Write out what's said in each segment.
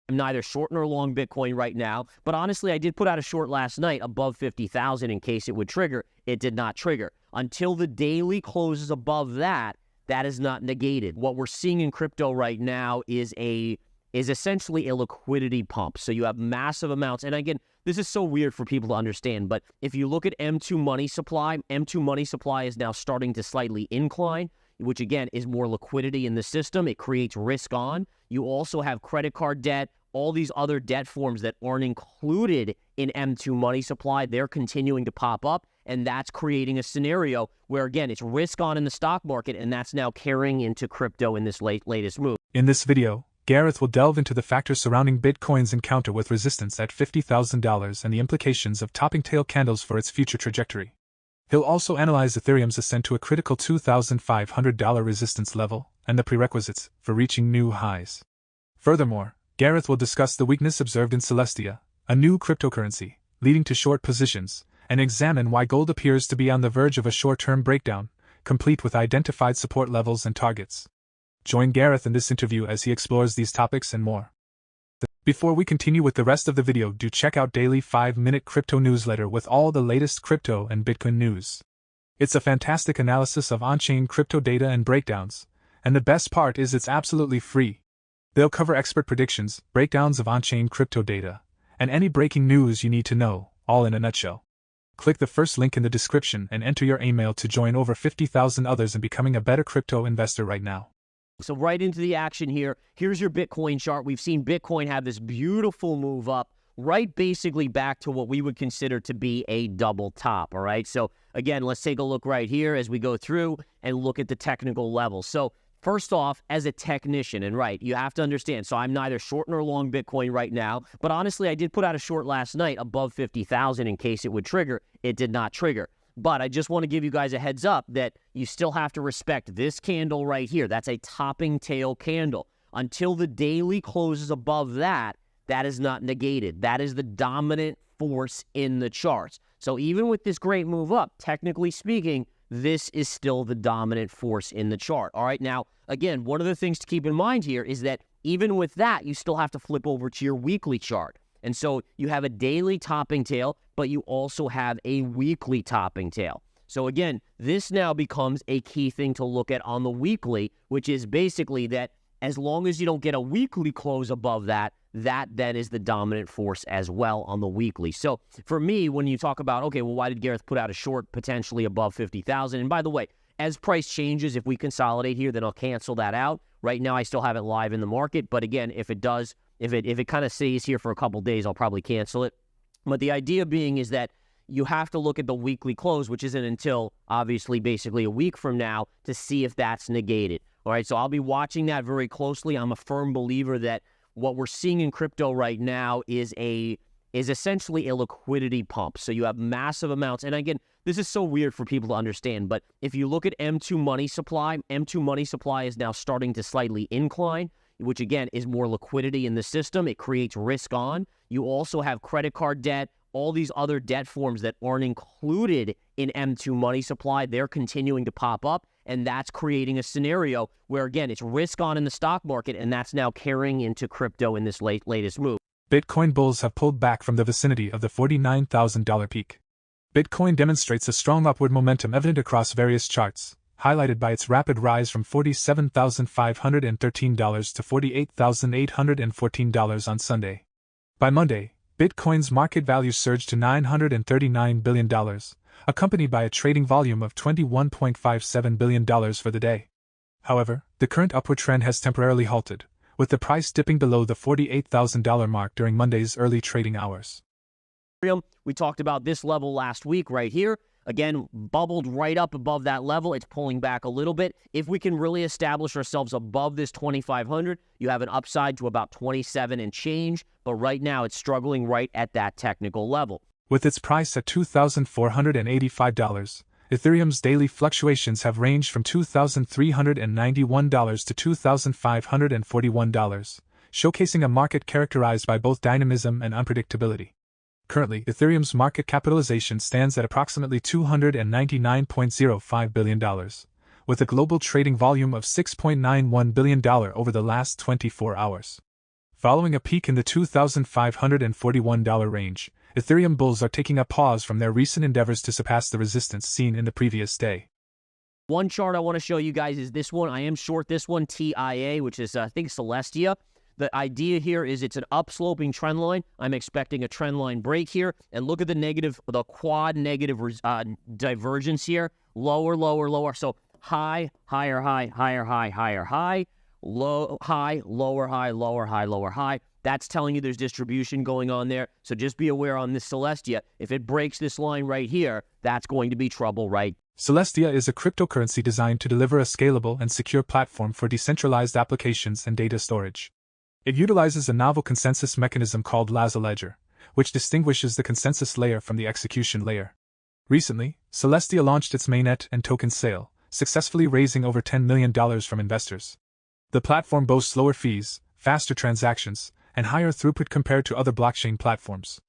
I'm neither short nor long Bitcoin right now, but honestly, I did put out a short last night above 50,000 in case it would trigger. It did not trigger. Until the daily closes above that, that is not negated. What we're seeing in crypto right now is essentially a liquidity pump. So you have massive amounts. And again, this is so weird for people to understand, but if you look at M2 money supply is now starting to slightly incline, which again is more liquidity in the system. It creates risk on. You also have credit card debt, all these other debt forms that aren't included in M2 money supply. They're continuing to pop up, and that's creating a scenario where, again, it's risk on in the stock market, and that's now carrying into crypto in this latest move. In this video, Gareth will delve into the factors surrounding Bitcoin's encounter with resistance at $50,000 and the implications of topping tail candles for its future trajectory. He'll also analyze Ethereum's ascent to a critical $2,500 resistance level and the prerequisites for reaching new highs. Furthermore, Gareth will discuss the weakness observed in Celestia, a new cryptocurrency, leading to short positions, and examine why gold appears to be on the verge of a short-term breakdown, complete with identified support levels and targets. Join Gareth in this interview as he explores these topics and more. Before we continue with the rest of the video, do check out daily 5-minute crypto newsletter with all the latest crypto and Bitcoin news. It's a fantastic analysis of on-chain crypto data and breakdowns, and the best part is it's absolutely free. They'll cover expert predictions, breakdowns of on-chain crypto data, and any breaking news you need to know, all in a nutshell. Click the first link in the description and enter your email to join over 50,000 others in becoming a better crypto investor right now. So right into the action here. Here's your Bitcoin chart. We've seen Bitcoin have this beautiful move up, right basically back to what we would consider to be a double top, all right? So again, let's take a look right here as we go through and look at the technical level. So first off, as a technician, and right, you have to understand, so I'm neither short nor long Bitcoin right now, but honestly, I did put out a short last night above 50,000 in case it would trigger. It did not trigger. But I just want to give you guys a heads up that you still have to respect this candle right here. That's a topping tail candle. Until the daily closes above that, that is not negated. That is the dominant force in the charts. So even with this great move up, technically speaking, this is still the dominant force in the chart. All right, now, again, one of the things to keep in mind here is that even with that, you still have to flip over to your weekly chart. And so you have a daily topping tail, but you also have a weekly topping tail. So again, this now becomes a key thing to look at on the weekly, which is basically that as long as you don't get a weekly close above that, that then is the dominant force as well on the weekly. So for me, when you talk about, okay, well, why did Gareth put out a short potentially above 50,000? And by the way, as price changes, if we consolidate here, then I'll cancel that out. Right now, I still have it live in the market. But again, if it does, if it kind of stays here for a couple days, I'll probably cancel it. But the idea being is that you have to look at the weekly close, which isn't until obviously basically a week from now, to see if that's negated. All right, so I'll be watching that very closely. I'm a firm believer that what we're seeing in crypto right now is essentially a liquidity pump. So you have massive amounts. And again, this is so weird for people to understand, but if you look at M2 money supply is now starting to slightly incline, which again is more liquidity in the system. It creates risk on. You also have credit card debt, all these other debt forms that aren't included in M2 money supply. They're continuing to pop up, and that's creating a scenario where, again, it's risk on in the stock market, and that's now carrying into crypto in this latest move. Bitcoin bulls have pulled back from the vicinity of the $49,000 peak. Bitcoin demonstrates a strong upward momentum evident across various charts, highlighted by its rapid rise from $47,513 to $48,814 on Sunday. By Monday, Bitcoin's market value surged to $939 billion, accompanied by a trading volume of $21.57 billion for the day. However, the current upward trend has temporarily halted, with the price dipping below the $48,000 mark during Monday's early trading hours. We talked about this level last week right here. Again, bubbled right up above that level. It's pulling back a little bit. If we can really establish ourselves above this 2,500, you have an upside to about 27 and change. But right now, it's struggling right at that technical level. With its price at $2,485, Ethereum's daily fluctuations have ranged from $2,391 to $2,541, showcasing a market characterized by both dynamism and unpredictability. Currently, Ethereum's market capitalization stands at approximately $299.05 billion, with a global trading volume of $6.91 billion over the last 24 hours. Following a peak in the $2,541 range, Ethereum bulls are taking a pause from their recent endeavors to surpass the resistance seen in the previous day. One chart I want to show you guys is this one. I am short this one, TIA, which is, I think, Celestia. The idea here is it's an upsloping trend line. I'm expecting a trend line break here. And look at the quad negative divergence here. Lower, lower, lower. So high, higher, high, higher, high, higher, high. Low, high, lower, high, lower, high, lower, high. That's telling you there's distribution going on there. So just be aware on this Celestia. If it breaks this line right here, that's going to be trouble, right? Celestia is a cryptocurrency designed to deliver a scalable and secure platform for decentralized applications and data storage. It utilizes a novel consensus mechanism called Lazo Ledger, which distinguishes the consensus layer from the execution layer. Recently, Celestia launched its mainnet and token sale, successfully raising over $10 million from investors. The platform boasts lower fees, faster transactions, and higher throughput compared to other blockchain platforms.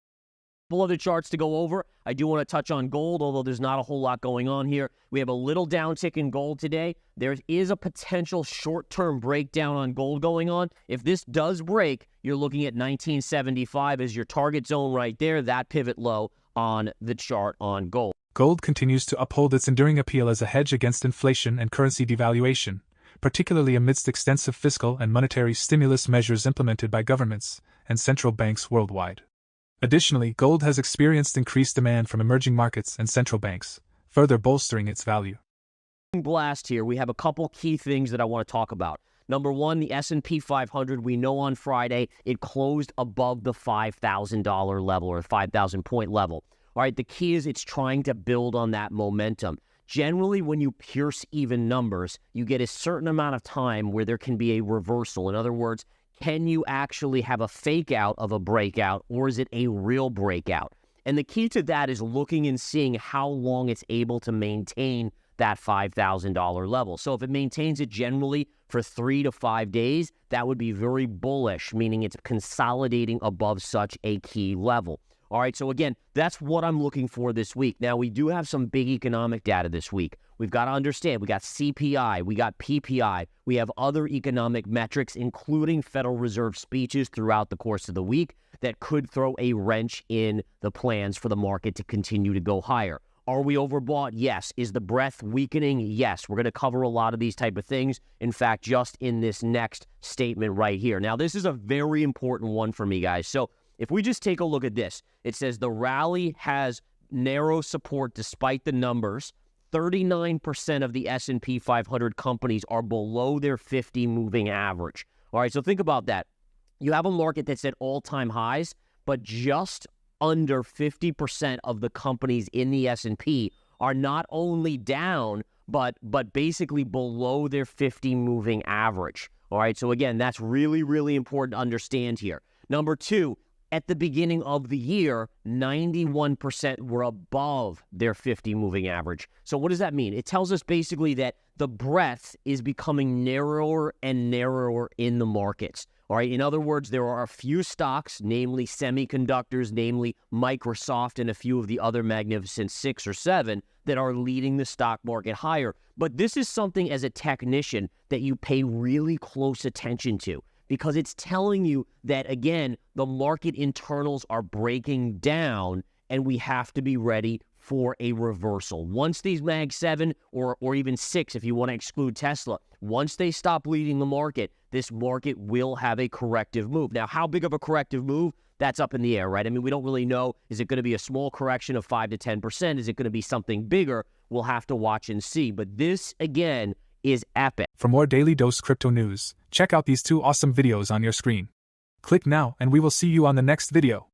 Couple other charts to go over. I do want to touch on gold, although there's not a whole lot going on here. We have a little downtick in gold today. There is a potential short-term breakdown on gold going on. If this does break, you're looking at 1975 as your target zone right there, that pivot low on the chart on gold. Gold continues to uphold its enduring appeal as a hedge against inflation and currency devaluation, particularly amidst extensive fiscal and monetary stimulus measures implemented by governments and central banks worldwide. Additionally, gold has experienced increased demand from emerging markets and central banks, further bolstering its value. Blast here, we have a couple key things that I want to talk about. Number one, the S&P 500, we know on Friday it closed above the $5,000 level or 5,000 point level. All right, the key is it's trying to build on that momentum. Generally, when you pierce even numbers, you get a certain amount of time where there can be a reversal. In other words, can you actually have a fake out of a breakout, or is it a real breakout? And the key to that is looking and seeing how long it's able to maintain that $5,000 level. So if it maintains it generally for 3 to 5 days, that would be very bullish, meaning it's consolidating above such a key level. All right, so again, that's what I'm looking for this week. Now, we do have some big economic data this week. We've got to understand, we got CPI, we got PPI, we have other economic metrics, including Federal Reserve speeches throughout the course of the week that could throw a wrench in the plans for the market to continue to go higher. Are we overbought? Yes. Is the breadth weakening? Yes. We're going to cover a lot of these type of things. In fact, just in this next statement right here. Now, this is a very important one for me, guys. So if we just take a look at this, it says the rally has narrow support despite the numbers. 39% of the S&P 500 companies are below their 50 moving average. All right, so think about that. You have a market that's at all-time highs, but just under 50% of the companies in the S&P are not only down, but basically below their 50 moving average. All right, so again, that's really, really important to understand here. Number two, at the beginning of the year, 91% were above their 50 moving average. So what does that mean? It tells us basically that the breadth is becoming narrower and narrower in the markets. All right. In other words, there are a few stocks, namely semiconductors, namely Microsoft, and a few of the other magnificent 6 or 7 that are leading the stock market higher. But this is something as a technician that you pay really close attention to, because it's telling you that, again, the market internals are breaking down and we have to be ready for a reversal. Once these Mag 7 or even 6, if you want to exclude Tesla, once they stop leading the market, this market will have a corrective move. Now, how big of a corrective move? That's up in the air, right? I mean, we don't really know. Is it going to be a small correction of 5 to 10%? Is it going to be something bigger? We'll have to watch and see. But this, again, is epic. For more daily dose crypto news, check out these 2 awesome videos on your screen. Click now and we will see you on the next video.